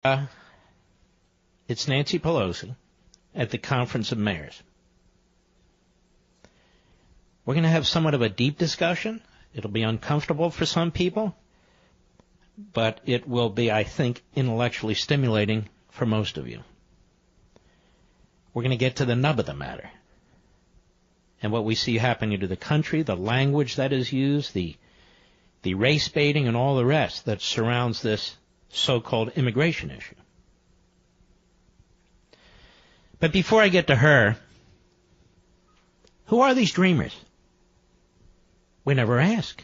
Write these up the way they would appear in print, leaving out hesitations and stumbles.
It's Nancy Pelosi at the Conference of Mayors. We're going to have somewhat of a deep discussion. It'll be uncomfortable for some people, but it will be, I think, intellectually stimulating for most of you. We're going to get to the nub of the matter and what we see happening to the country, the language that is used, the race baiting and all the rest that surrounds this so-called immigration issue. But before I get to her, who are these dreamers? We never ask.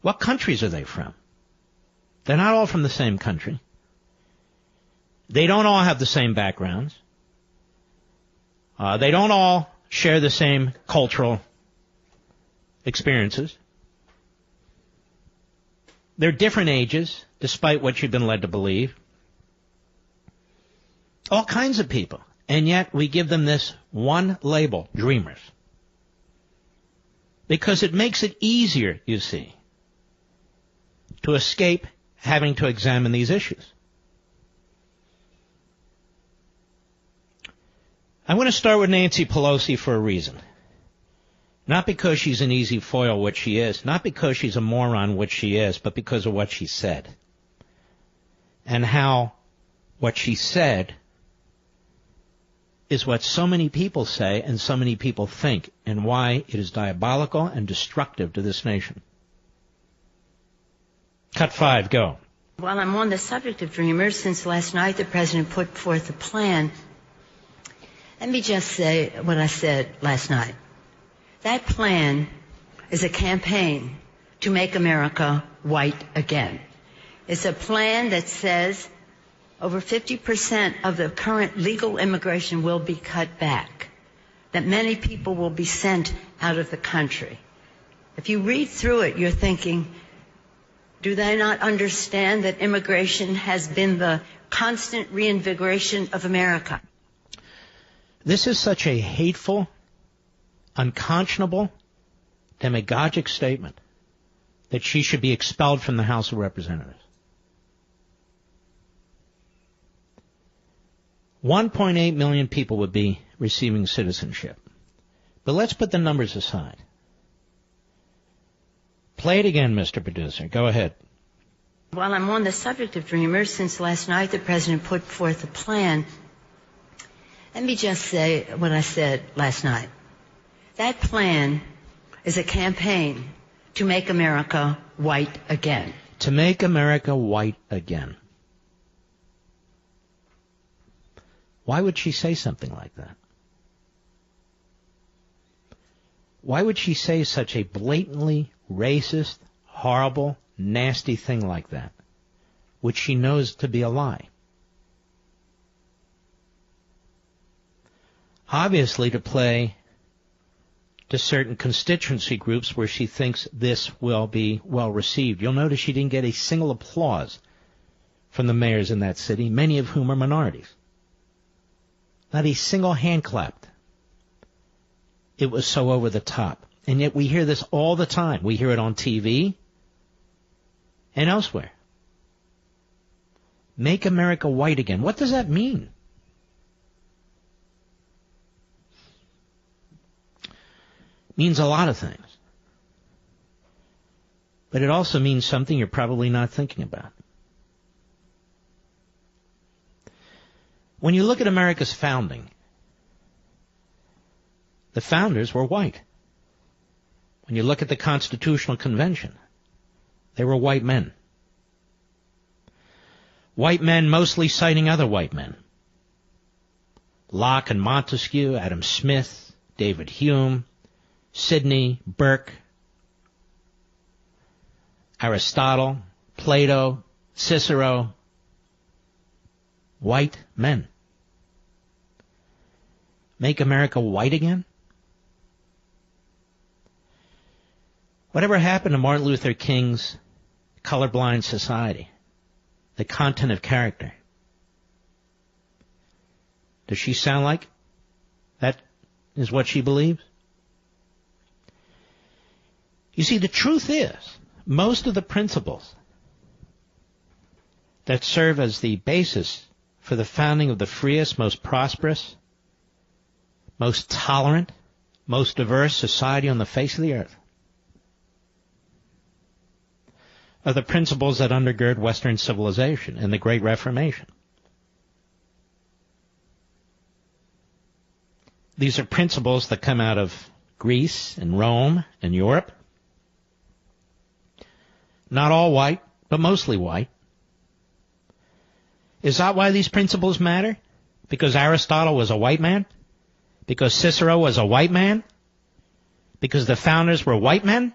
What countries are they from? They're not all from the same country. They don't all have the same backgrounds. They don't all share the same cultural experiences. They're different ages, despite what you've been led to believe. All kinds of people. And yet we give them this one label, dreamers. Because it makes it easier, you see, to escape having to examine these issues. I want to start with Nancy Pelosi for a reason. Not because she's an easy foil, which she is. Not because she's a moron, which she is, but because of what she said. And how what she said is what so many people say and so many people think, and why it is diabolical and destructive to this nation. Cut 5, go. While I'm on the subject of dreamers, since last night the President put forth a plan, let me just say what I said last night. That plan is a campaign to make America white again. It's a plan that says over 50% of the current legal immigration will be cut back, that many people will be sent out of the country. If you read through it, you're thinking, do they not understand that immigration has been the constant reinvigoration of America? This is such a hateful, unconscionable, demagogic statement that she should be expelled from the House of Representatives. 1.8 million people would be receiving citizenship. But let's put the numbers aside. Play it again, Mr. Producer. Go ahead. While I'm on the subject of dreamers, since last night the President put forth a plan, let me just say what I said last night. That plan is a campaign to make America white again. To make America white again. Why would she say something like that? Why would she say such a blatantly racist, horrible, nasty thing like that, which she knows to be a lie? Obviously to play to certain constituency groups where she thinks this will be well received. You'll notice she didn't get a single applause from the mayors in that city, many of whom are minorities. Not a single hand clapped. It was so over the top. And yet we hear this all the time. We hear it on TV and elsewhere. Make America white again. What does that mean? It means a lot of things. But it also means something you're probably not thinking about. When you look at America's founding, the founders were white. When you look at the Constitutional Convention, they were white men. White men mostly citing other white men. Locke and Montesquieu, Adam Smith, David Hume, Sidney, Burke, Aristotle, Plato, Cicero. White men. Make America white again? Whatever happened to Martin Luther King's colorblind society? The content of character? Does she sound like that is what she believes? You see, the truth is, most of the principles that serve as the basis for the founding of the freest, most prosperous, most tolerant, most diverse society on the face of the earth are the principles that undergird Western civilization and the Great Reformation. These are principles that come out of Greece and Rome and Europe. Not all white, but mostly white. Is that why these principles matter? Because Aristotle was a white man? Because Cicero was a white man? Because the founders were white men?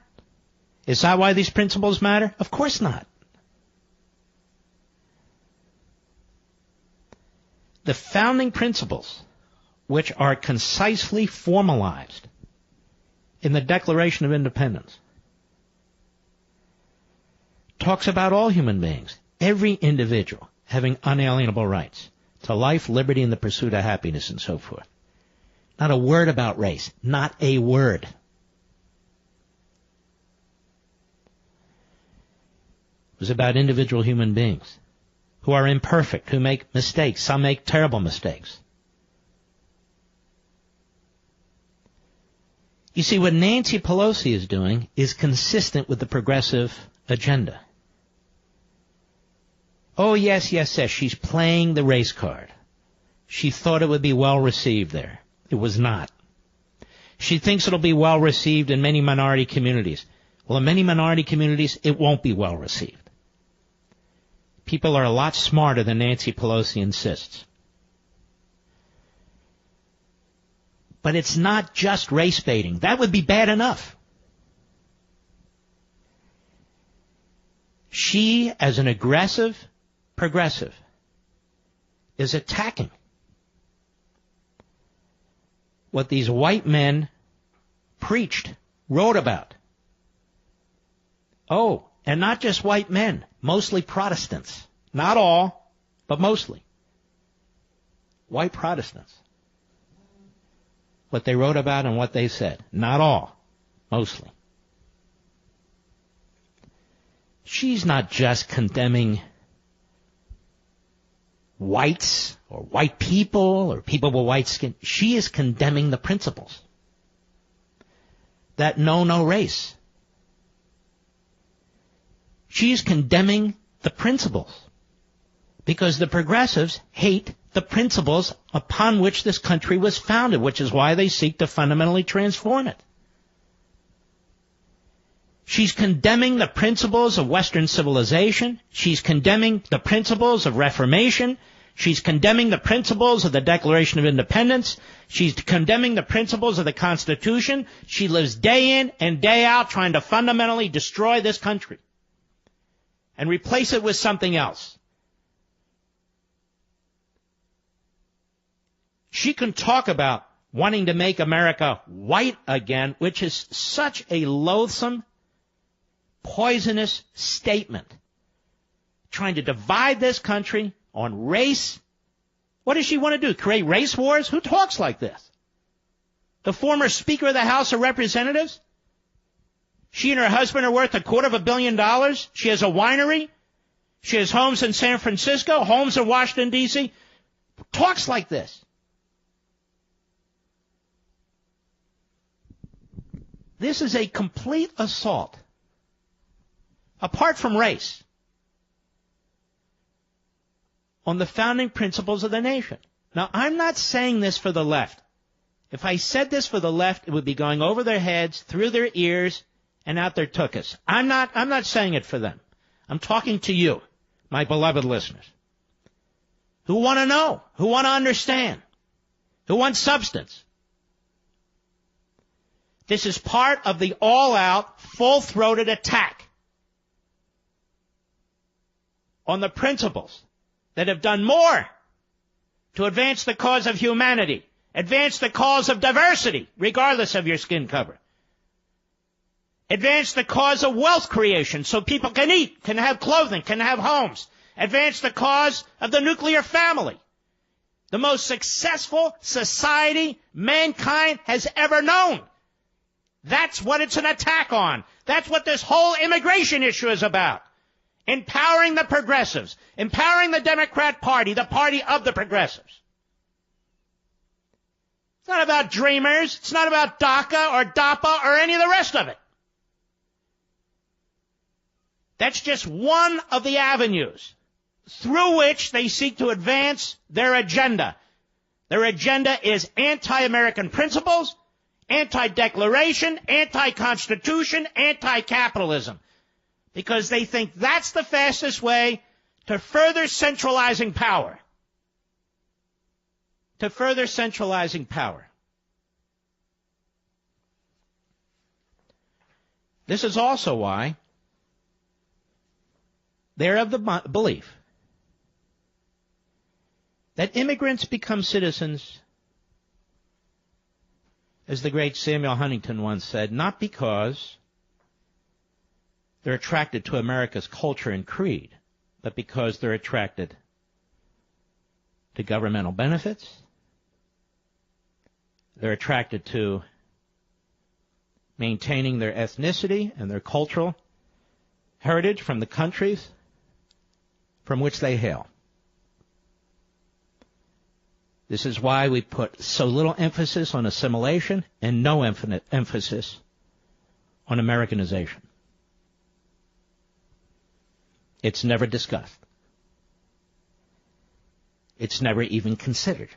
Is that why these principles matter? Of course not. The founding principles, which are concisely formalized in the Declaration of Independence, talks about all human beings, every individual having unalienable rights to life, liberty, and the pursuit of happiness, and so forth. Not a word about race. Not a word. It was about individual human beings who are imperfect, who make mistakes. Some make terrible mistakes. You see, what Nancy Pelosi is doing is consistent with the progressive agenda. Oh, yes, she's playing the race card. She thought it would be well received there. It was not. She thinks it'll be well received in many minority communities. Well, in many minority communities, it won't be well received. People are a lot smarter than Nancy Pelosi insists. But it's not just race baiting. That would be bad enough. She, as an aggressive progressive, is attacking what these white men preached, wrote about. Oh, and not just white men, mostly Protestants. Not all, but mostly. White Protestants. What they wrote about and what they said. Not all, mostly. She's not just condemning whites or white people or people with white skin. She is condemning the principles that know no race. She's condemning the principles because the progressives hate the principles upon which this country was founded, which is why they seek to fundamentally transform it. She's condemning the principles of Western civilization. She's condemning the principles of Reformation. She's condemning the principles of the Declaration of Independence. She's condemning the principles of the Constitution. She lives day in and day out trying to fundamentally destroy this country and replace it with something else. She can talk about wanting to make America white again, which is such a loathsome, poisonous statement. Trying to divide this country on race. What does she want to do? Create race wars? Who talks like this? The former Speaker of the House of Representatives? She and her husband are worth $250 million. She has a winery. She has homes in San Francisco, homes in Washington, D.C. Talks like this. This is a complete assault, apart from race, on the founding principles of the nation. Now, I'm not saying this for the left. If I said this for the left, it would be going over their heads, through their ears, and out their tuchus. I'm not saying it for them. I'm talking to you, my beloved listeners, who want to know, who want to understand, who want substance. This is part of the all-out, full-throated attack on the principles that have done more to advance the cause of humanity, advance the cause of diversity, regardless of your skin color, advance the cause of wealth creation so people can eat, can have clothing, can have homes, advance the cause of the nuclear family, the most successful society mankind has ever known. That's what it's an attack on. That's what this whole immigration issue is about. empowering the progressives, empowering the Democrat Party, the party of the progressives. It's not about dreamers. It's not about DACA or DAPA or any of the rest of it. That's just one of the avenues through which they seek to advance their agenda. Their agenda is anti-American principles, anti-declaration, anti-constitution, anti-capitalism. Because they think that's the fastest way to further centralizing power. To further centralizing power. This is also why they're of the belief that immigrants become citizens, as the great Samuel Huntington once said, not because they're attracted to America's culture and creed, but because they're attracted to governmental benefits. They're attracted to maintaining their ethnicity and their cultural heritage from the countries from which they hail. This is why we put so little emphasis on assimilation and no emphasis on Americanization. It's never discussed. It's never even considered.